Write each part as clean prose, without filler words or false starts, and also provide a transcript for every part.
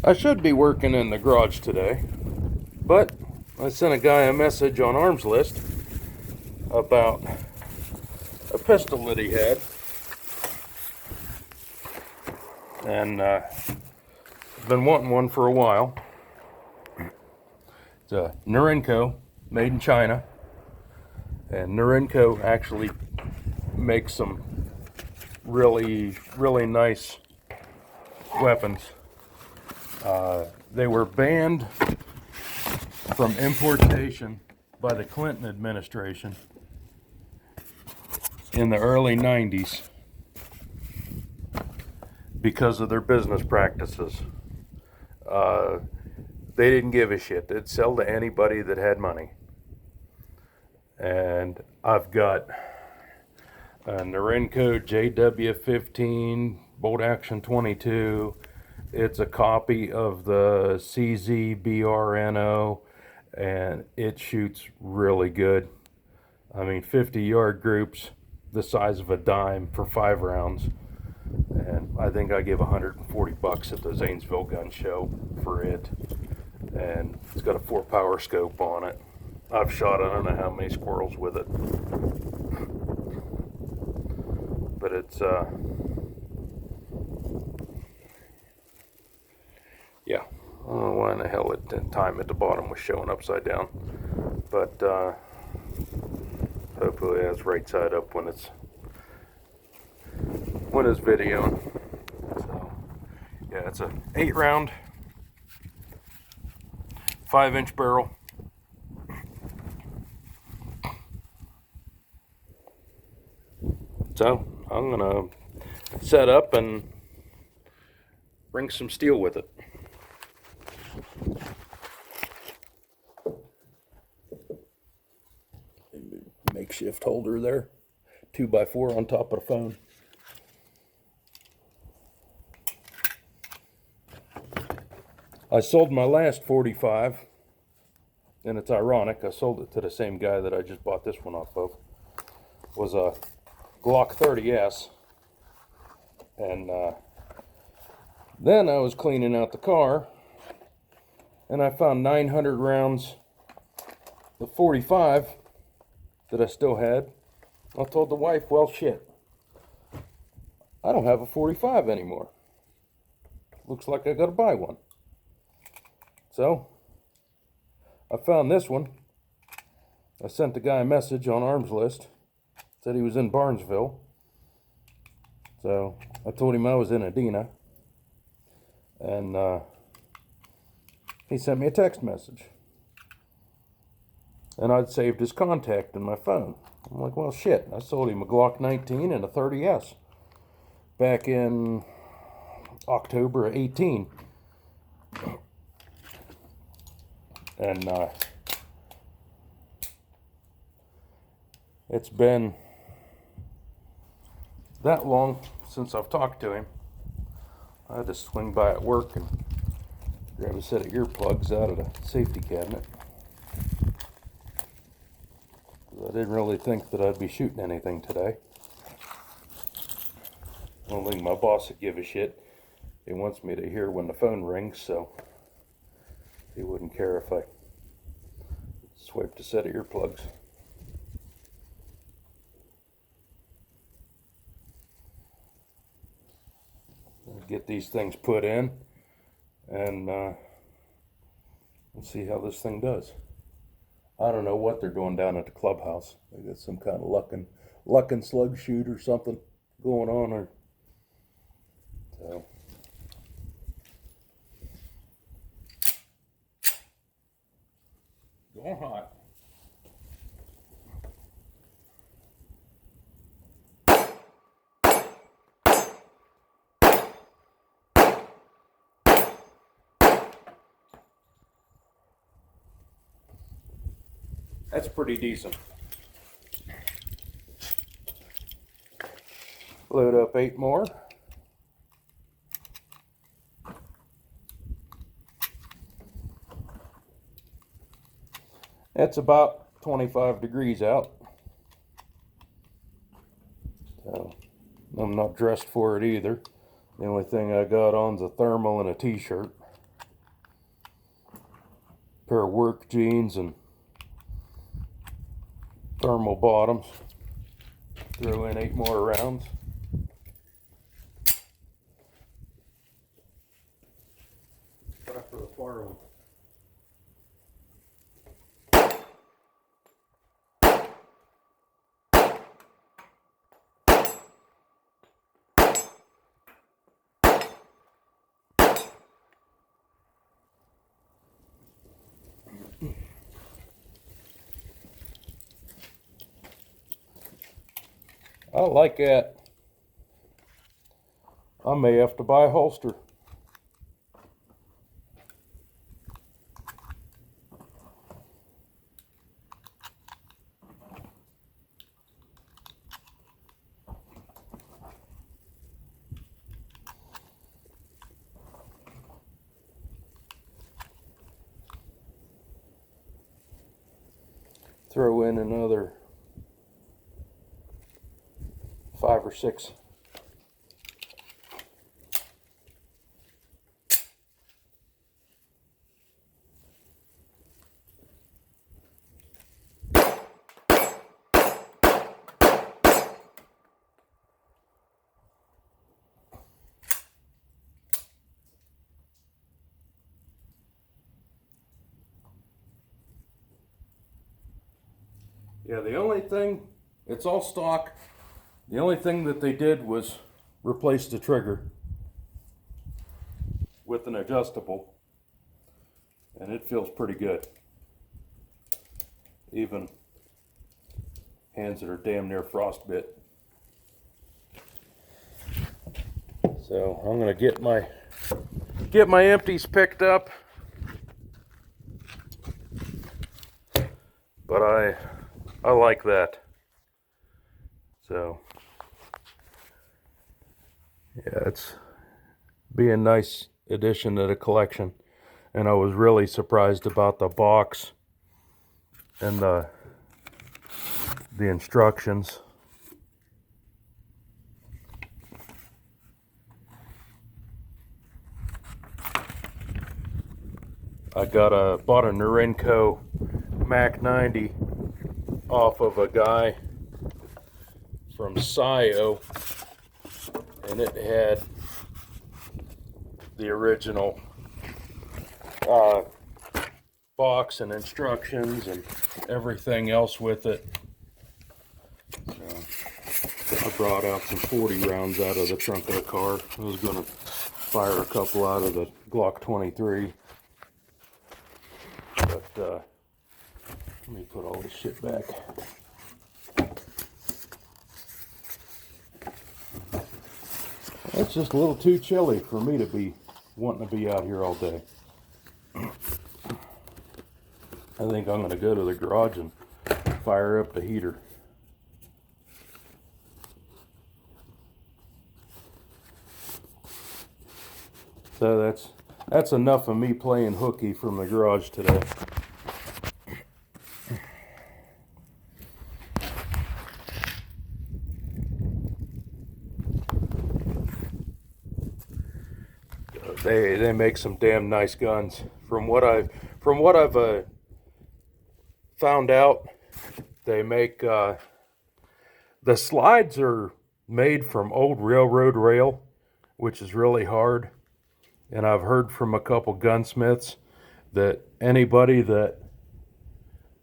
I should be working in the garage today, but I sent a guy a message on Armslist about a pistol that he had, and been wanting one for a while. It's a Norinco, made in China, and Norinco actually makes some really nice weapons. They were banned from importation by the Clinton administration in the early 90s because of their business practices. They didn't give a shit. They'd sell to anybody that had money. And I've got a Norinco JW15 bolt action 22. It's a copy of the CZBRNO, and it shoots really good. I mean, 50-yard groups the size of a dime for 5 rounds. And I think I give $140 at the Zanesville gun show for it. And it's got a 4-power scope on it. I've shot I don't know how many squirrels with it. But it's yeah, I don't know why in the hell the time at the bottom was showing upside down, but hopefully that's right side up when it's videoing. So yeah, it's a 8-round 5-inch barrel. So I'm gonna set up and bring some steel with it. Makeshift holder there, 2x4 on top of the phone. I sold my last 45, and it's ironic, I sold it to the same guy that I just bought this one off of. It was a Glock 30S, and then I was cleaning out the car, and I found 900 rounds of 45 that I still had. I told the wife, well, shit, I don't have a 45 anymore. Looks like I gotta buy one. So I found this one. I sent the guy a message on Armslist. Said he was in Barnesville. So I told him I was in Adena. And he sent me a text message. And I'd saved his contact in my phone. I'm like, well, shit. I sold him a Glock 19 and a 30S back in October of 18. And it's been that long since I've talked to him. I had to swing by at work and grab a set of earplugs out of the safety cabinet. I didn't really think that I'd be shooting anything today. I don't think my boss would give a shit. He wants me to hear when the phone rings, so he wouldn't care if I swiped a set of earplugs. Get these things put in, and let's see how this thing does. I don't know what they're doing down at the clubhouse. They got some kind of luck and slug shoot or something going on, or so. Going hot. That's pretty decent. Load up 8 more. It's about 25 degrees out. So I'm not dressed for it either. The only thing I got on's a thermal and a t-shirt. pair of work jeans and thermal bottoms. Throw in 8 more rounds. Try for the far one. I like that. I may have to buy a holster. Throw in another 5 or 6. Yeah, the only thing, it's all stock. The only thing that they did was replace the trigger with an adjustable, and it feels pretty good. Even hands that are damn near frostbit. So I'm gonna get my empties picked up, but I like that. So yeah, it's be a nice addition to the collection. And I was really surprised about the box and the instructions. I bought a Norinco Mac 90 off of a guy from SIO, and it had the original box and instructions and everything else with it. So I brought out some 40 rounds out of the trunk of the car. I was going to fire a couple out of the Glock 23. But let me put all this shit back. It's just a little too chilly for me to be wanting to be out here all day. I think I'm going to go to the garage and fire up the heater. So that's enough of me playing hooky from the garage today. They make some damn nice guns. From what I've found out, they make the slides are made from old railroad rail, which is really hard. And I've heard from a couple gunsmiths that anybody that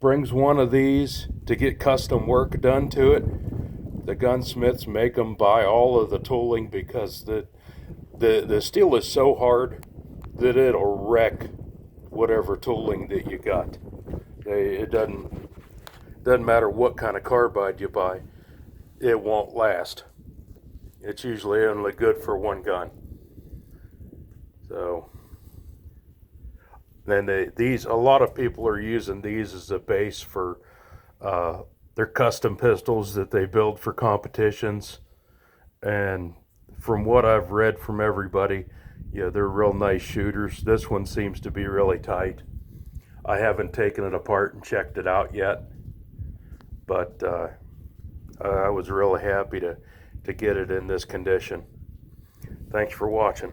brings one of these to get custom work done to it, the gunsmiths make them buy all of the tooling because the steel is so hard that it'll wreck whatever tooling that you got. It doesn't matter what kind of carbide you buy, it won't last. It's usually only good for one gun. So then a lot of people are using these as a base for their custom pistols that they build for competitions. And from what I've read from everybody, yeah, they're real nice shooters. This one seems to be really tight. I haven't taken it apart and checked it out yet, but I was really happy to get it in this condition. Thanks for watching.